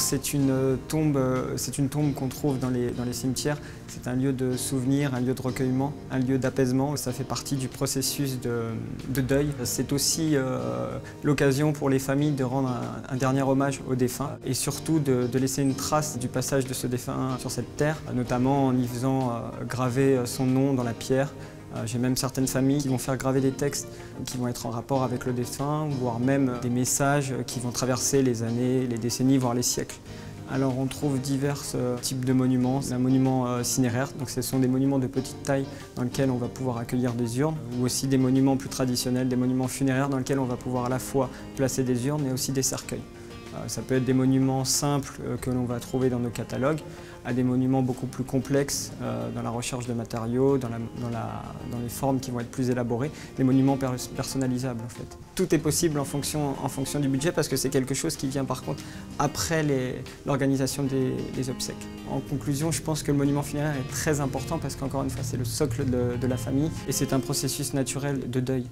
C'est une tombe qu'on trouve dans les cimetières. C'est un lieu de souvenir, un lieu de recueillement, un lieu d'apaisement. Ça fait partie du processus de deuil. C'est aussi l'occasion pour les familles de rendre un dernier hommage aux défunts et surtout de laisser une trace du passage de ce défunt sur cette terre, notamment en y faisant graver son nom dans la pierre. J'ai même certaines familles qui vont faire graver des textes qui vont être en rapport avec le défunt, voire même des messages qui vont traverser les années, les décennies, voire les siècles. Alors on trouve divers types de monuments. Un monument cinéraire, donc ce sont des monuments de petite taille dans lesquels on va pouvoir accueillir des urnes, ou aussi des monuments plus traditionnels, des monuments funéraires dans lesquels on va pouvoir à la fois placer des urnes mais aussi des cercueils. Ça peut être des monuments simples que l'on va trouver dans nos catalogues, à des monuments beaucoup plus complexes dans la recherche de matériaux, dans les formes qui vont être plus élaborées, des monuments personnalisables en fait. Tout est possible en fonction du budget parce que c'est quelque chose qui vient par contre après l'organisation des obsèques. En conclusion, je pense que le monument funéraire est très important parce qu'encore une fois c'est le socle de la famille et c'est un processus naturel de deuil.